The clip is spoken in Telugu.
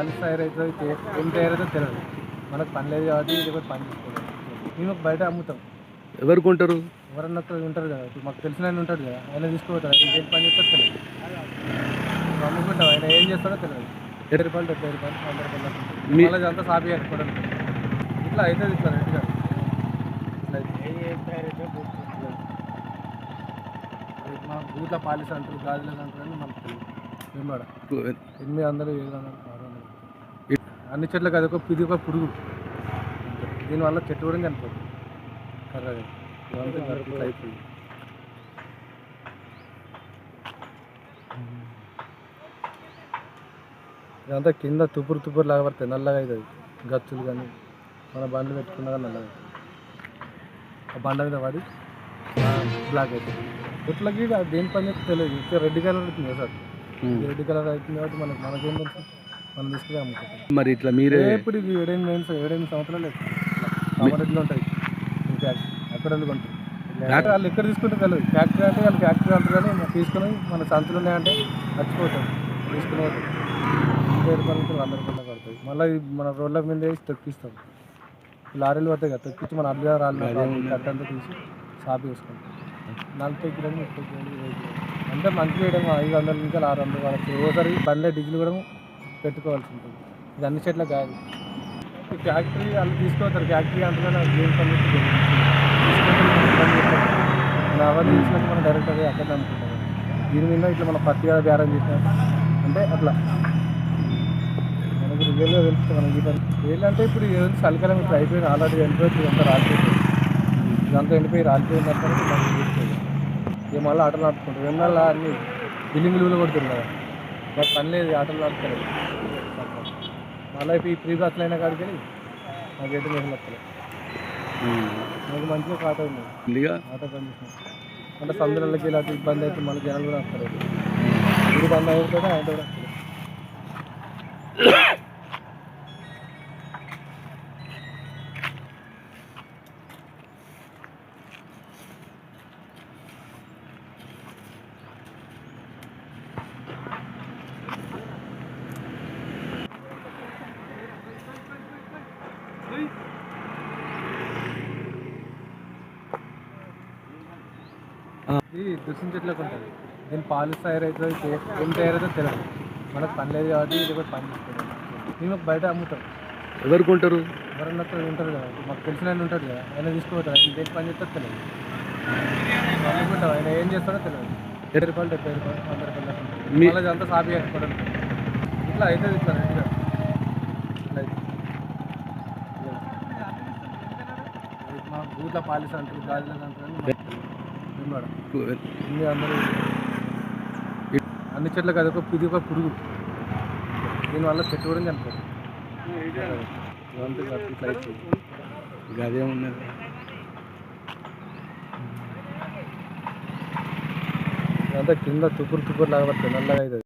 పాలిష్ తయారైతే ఏం తయారైతే తెలియదు. మనకు పని లేదు కాబట్టి ఇది కూడా పని చేసుకోలేదు. మేము బయట అమ్ముతాం. ఎవరు కొంటారు? ఎవరన్నా ఒకరు ఉంటారు కదా, ఇప్పుడు మాకు తెలిసిన ఆయన ఉంటాడు కదా, ఆయన తీసుకుపోతాడు. ఇంకేం పని చేస్తారో తెలియదు. ఇప్పుడు అమ్ముకుంటాం, ఆయన ఏం చేస్తాడో తెలియదు. 70 రూపాయలు 70 రూపాయలు 100 రూపాయలు మళ్ళీ అంతా సాపి అనుకోవడం ఇట్లా అవుతుంది. ఇట్లా రెడ్గా ఇట్లా మన బూట్ల పాలిస్ అంటారు, గాజులకు అంటారు అని మనకు తెలియదు. మేము 800 700 600 అన్ని చెట్లకు అది ఇది ఒక పురుగు. దీనివల్ల చెట్టు కూడా చనిపోతుంది. కర్రగా ఇదంతా ఇట్లా అయిపోయింది. ఇదంతా కింద తుపురు లాగా పడుతుంది, నల్లగా అవుతుంది. గచ్చులు కానీ మన బండ్లు పెట్టుకున్నా కానీ నల్లగా అవుతుంది. ఆ బండ మీద పడి బ్లాక్ అవుతుంది. ఇట్లకి దేని పని చేస్తే తెలియదు. ఇంకా రెడ్ కలర్ అవుతుంది కదా సార్, రెడ్ కలర్ అవుతుంది కాబట్టి మనకేం తెలుసు, మనం తీసుకుని అమ్ముకుంటాం. మరి ఇట్లా మీరే ఇప్పుడు 7 సంవత్సరాలు కామారెడ్డిలో ఉంటాయి ఇంకా అక్కడ కొంటారు. వాళ్ళు ఎక్కడ తీసుకుంటే తెలియదు. ఫ్యాక్టరీ అంటే వాళ్ళు ఫ్యాక్టరీ అంటారు కానీ తీసుకుని మన సంచులు ఉన్నాయంటే మర్చిపోతాం. తీసుకుని పోతాం. 20 రూపాయల నుంచి 100 రూపాయలు పడుతుంది. మళ్ళీ మన రోడ్ల మీద వేసి తొక్కిస్తాం. లారీలు పడతాయి కదా, తొక్కించి మన అడ్డుగా రాళ్ళు కట్టంతా తీసి సాపి వేసుకుంటాం. 40 కిలోలు 30 కిలోలు 20 కిలోలు అంటే మంచి వేయడం 500 నుంచి 600 వాళ్ళకి. ఓసారి బండ్లే డీజిల్ కూడా పెట్టుకోవాల్సి ఉంటుంది. ఇది అన్ని చెట్ల కాదు. ఫ్యాక్టరీ వాళ్ళు తీసుకుపోతారు. ఫ్యాక్టరీ అంటున్నా దేని పని మన అవన్నీ తీసినాక మనం డైరెక్ట్ అదే అక్కడ అనుకుంటాం. దీని మీద ఇట్లా మన పత్తి కదా బేరం చేసినా అంటే అట్లా మనకు రియల్గా తెలుస్తుంది. మనకి ఈ పని ఏంటంటే ఇప్పుడు ఏదైనా చలికాలం ఇప్పుడు అయిపోయింది. ఆల్రెడీ ఎండిపోయి ఇదంతా రాలిపోయింది. ఇదంతా ఎండిపోయి రాలిపోయిన తర్వాత మనం తీసుకోవాలి. ఏ మళ్ళీ ఆటలు ఆడుకుంటారు. ఏమన్నా అన్ని బిల్డింగ్లు కొడుతుంది కదా, నాకు పని లేదు, ఆటలు ఆడుకోలేదు. మళ్ళీ ఇప్పుడు ఈ ఫ్రీ బస్సులు అయినా కాడికి నాకు ఎటు మేము వస్తలేదు. నాకు మంచిగా ఆటో ఉంది, ఆటో పని చేసిన అంటే సందులకి ఇలాంటి ఇబ్బంది అయితే మళ్ళీ జనాలు కూడా వస్తలేదు. ఇది బంద్ అయిపోతే ఆయన కూడా వస్తలేదు. ఇది దుస్సిన చెట్లకు ఉంటుంది. దీని పాలిష్ తయారైతే ఏం తయారైతే తెలియదు. మనకు పని లేదు కాబట్టి ఇది కూడా పని చేసుకోలేదు. మేము బయట అమ్ముతాం. ఎవరు కొంటారు? ఎవరన్నా ఒకరు ఉంటారు కదా, మాకు తెలిసిన ఆయన ఉంటాడు కదా, ఆయన తీసుకుపోతాడు. ఇంకేం పని చేస్తారో తెలియదు. అమ్ముకుంటాం, ఆయన ఏం చేస్తాడో తెలియదు. 70 రూపాయలు 70 రూపాయలు 100 రూపాయలు మళ్ళీ అంతా సాపి అనుకోవడం ఇట్లా అవుతుంది. ఇట్లా రెడ్గా ఇట్లా మన బూట్ల పాలిస్ అంటారు, గాజులకు అంటారు అందరూ. అన్ని చెట్లకు అది ఒక పురుగు. దీనివల్ల చెట్టు కూడా చనిపోతుంది. ఇట్లా అయిపోయింది. అదేమున్నది, ఇదంతా కింద తుపురు లాగా పడుతుంది, నల్లగా అవుతుంది.